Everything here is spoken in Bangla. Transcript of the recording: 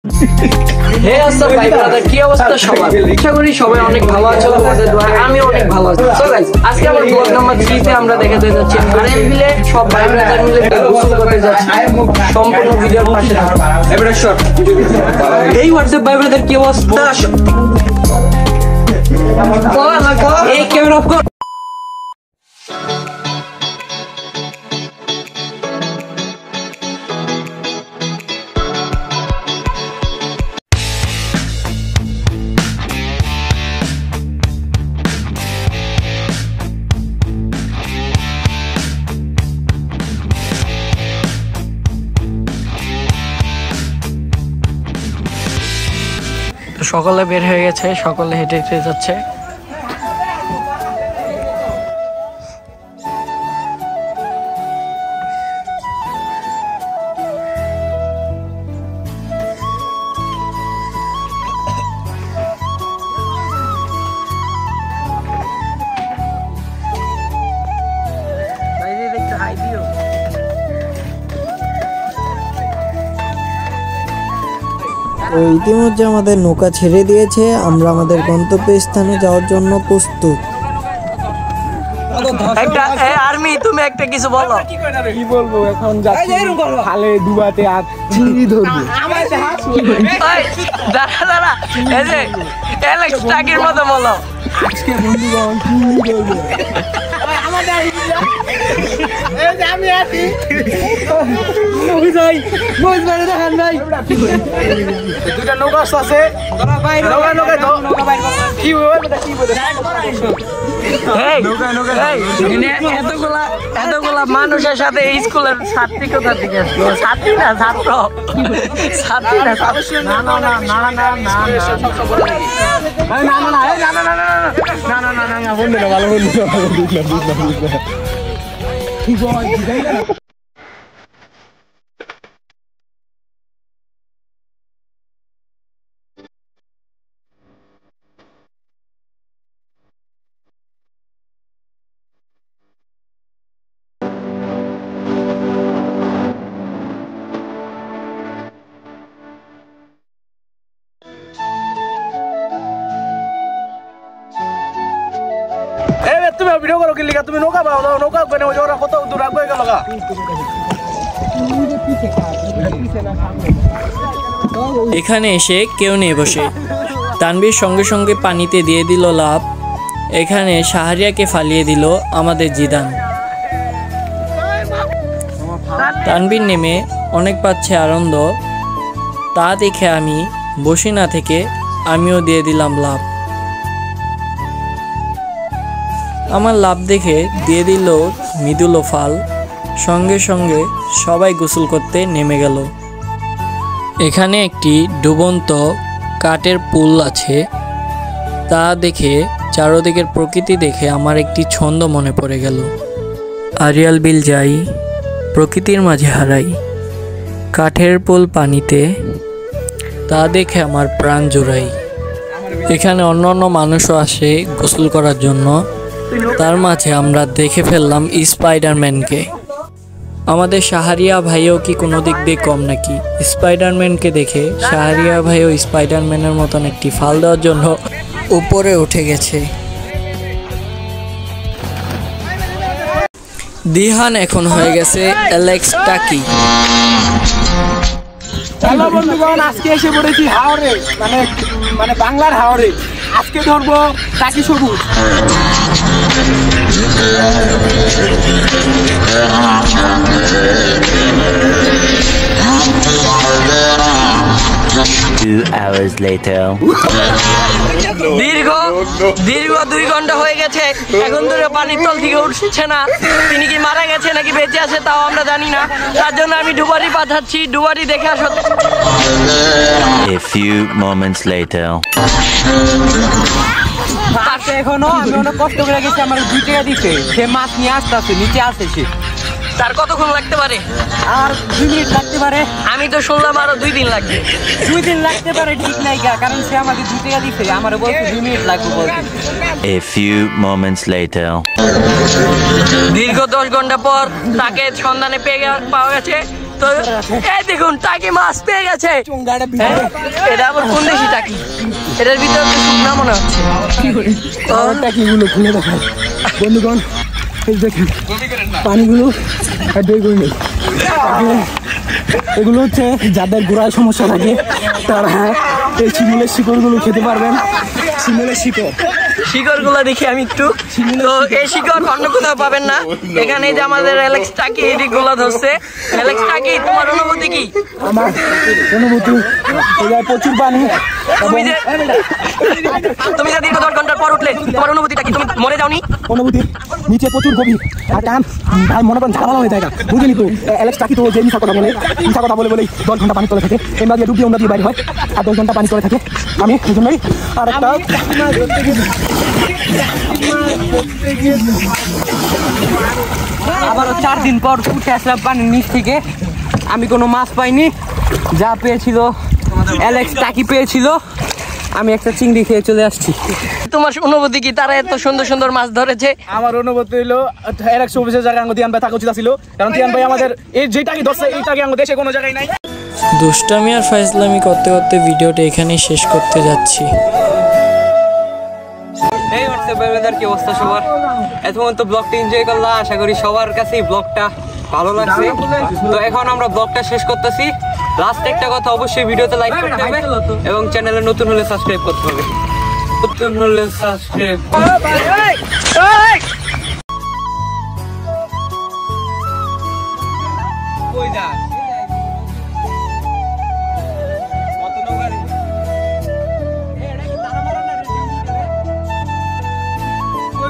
হে আসসালামু ভাই ব্রাদার, কি অবস্থা সবার? আশা করি সবাই অনেক ভালো আছো, তোমাদের দোয়ায় আমি অনেক ভালো আছি। সো গাইস, আজকে আমরা ব্লগ নাম্বার 3 তে আমরা দেখাতে যাচ্ছি আরএম বিলে সব ভাই ব্রাদার মিলে গোসল করতে যাচ্ছি। সম্পূর্ণ ভিডিওর পাশে থাকো। এবারে শট। এই হোয়াটসঅ্যাপ ভাই ব্রাদার, কি অবস্থা? এই ক্যামেরা অফ কর। সকলে বের হয়ে গেছে, সকলে হেঁটে হেঁটে যাচ্ছে। তো ইতিমধ্যে আমাদের নৌকা ছেড়ে দিয়েছে, আমরা আমাদের গন্তব্যস্থানে যাওয়ার জন্য প্রস্তুত। একটা আর্মি, তুমি একটা কিছু বলো। কি বলবো, এখন যাচ্ছি খালে ডুবাতে আর চিংড়ি ধরবো। দাঁড়া দাঁড়া, এই যে অ্যালেক্স টাকির মতো বলো। আজকে বন্ধুগণ চিংড়ি ধরবো। আমি আছি দুটা নৌকা আছে, এতগুলা মানুষের সাথে এই স্কুলের ছাত্রী কোথা থেকে আসলো? ছাত্রী না, ছাত্র। ছাত্রী না, তুমি ভিডিও করো কি লিখা? তুমি নৌকা পাও, নৌকা করে ওরা কত দূর আগে গেল। এখানে এসে কেউ নেই বসে। তানভীর সঙ্গে সঙ্গে পানিতে দিয়ে দিল লাভ। এখানে শাহরিয়াকে ফালিয়ে দিল আমাদের জিদান। তানভীর নেমে অনেক পাচ্ছে আনন্দ, তা দেখে আমি বসে না থেকে আমিও দিয়ে দিলাম লাভ। আমার লাভ দেখে দিয়ে দিল মৃদুল ফাল। সঙ্গে সঙ্গে সবাই গোসল করতে নেমে গেল। এখানে একটি ডুবন্ত কাঠের পুল আছে, তা দেখে চারদিকের প্রকৃতি দেখে আমার একটি ছন্দ মনে পড়ে গেল। আরিয়াল বিল যাই, প্রকৃতির মাঝে হারাই, কাঠের পুল পানিতে, তা দেখে আমার প্রাণ জোড়াই। এখানে অন্য অন্য মানুষও আসে গোসল করার জন্য, তার মাঝে আমরা দেখে ফেললাম স্পাইডারম্যানকে। আমাদের শাহরিয়া ভাইও কি কোনো দিক দিয়ে কম নাকি? স্পাইডারম্যানকে দেখে শাহরিয়া ভাইও স্পাইডারম্যানের মতন একটি ফাল দেওয়ার জন্য উপরে উঠে গেছে। দিহান এখন হয়ে গেছে অ্যালেক্স টাকি। হ্যালো বন্ধুগণ, আজকে এসে পড়েছি হাওরে, মানে বাংলার হাওরে। আজকে ধরবো টাকি সবুজ। দীর্ঘ 2 ঘন্টা হয়ে গেছে, এখন ধরে পানির তল থেকে উঠছে না। তিনি কি মারা গেছে নাকি বেঁচে আছে তাও আমরা জানি না। তার জন্য আমি ডুবারি পাঠাচ্ছি, ডুবারি দেখে আসো। A few moments later. এখনো আমি অনেক কষ্ট করে গেছি, আমার 2 টাকা দিতে। সে মাছ নিয়ে আসতে নিচে আসে সে। তার কতক্ষণ লাগতে পারে? আর 2 মিনিট লাগতে পারে। আমি তো শুনলাম আরো 2 দিন লাগবে। 2 দিন লাগতে পারে, ঠিক নাই, কারণ সে আমাকে 2 টাকা দিতে, আমার বলছে 2 মিনিট লাগবে বলতে। A few moments later. দীর্ঘ 10 ঘন্টা পর তাকে সন্ধানে পাওয়া গেছে। তো এই দেখুন টাকি মাছ পেয়ে গেছে। চুঙ্গাটা হ্যাঁ, এটা আবার কোন দেশি টাকি? এটার ভিতরে তো শুকনা মনে হচ্ছে। টাকিগুলো খুলে দেখায় বন্ধুগণ, এই দেখেন পানিগুলো আর দইগুলো নেই। এগুলো হচ্ছে যাদের গোড়ায় সমস্যা থাকে তারা এই শিমুলের শিকড়গুলো খেতে পারবেন। শিমুলের শিকড়, শিকড় গুলো দেখি আমি একটু। তো এই শিকড় অন্য কোথাও পাবেন না, এখানে যে আমাদের অ্যালেক্স টাকি এই দিকগুলো ধরছে। অ্যালেক্স টাকি, তোমার অনুভূতি কি? আমার অনুভূতি এবার প্রচুর পানি। তুমি যে দীর্ঘ 10 ঘন্টার পর উঠলে তোমার অনুভূতিটা কি? তুমি মরে যাওনি? অনুভূতি নিচে প্রচুর গভীর আর টান ভাই, মনে করেন ঝামেলা হয়ে যায়। বুঝিনি তো অ্যালেক্স টাকি তো যে মিশা কথা বলে বলেই 10 ঘন্টা পানি তলে থাকে। এমরা দিয়ে ডুব দিয়ে ওমরা দিয়ে বাইরে হয় আর 10 ঘন্টা পানি তলে থাকে। আমি এই জন্যই আর একটা আবারও 4 দিন পর উঠে আসলাম পানির নিচ থেকে। আমি কোনো মাছ পাইনি, যা পেয়েছিল অ্যালেক্স টাকি পেয়েছিল। আমি একটা চিংড়ি খেয়ে চলে আসছি। তোমার অনুভূতি কি? তারা এত সুন্দর সুন্দর মাছ ধরেছে। আমার অনুভূতি হলো অ্যালেক্স অফিসের জায়গায় তিয়ান ভাই থাকা উচিত ছিল, কারণ তিয়ান ভাই আমাদের এই যেটাকে ধরছে এইটাকে আমাদের দেশে কোনো জায়গায় নাই। দুষ্টামি আর ফাইজলামি করতে করতে ভিডিওটা এখানেই শেষ করতে যাচ্ছি। এই হোয়াটসঅ্যাপ কি অবস্থা সবার? এতক্ষণ তো ব্লগটা এনজয় করলাম, আশা করি সবার কাছেই ব্লগটা ভালো লাগছে। তো এখন আমরা ব্লগটা শেষ করতেছি। লাস্ট একটা কথা, অবশ্যই ভিডিওতে লাইক করতে হবে এবং চ্যানেলে নতুন হলে সাবস্ক্রাইব করতে হবে। নতুন হলে সাবস্ক্রাইব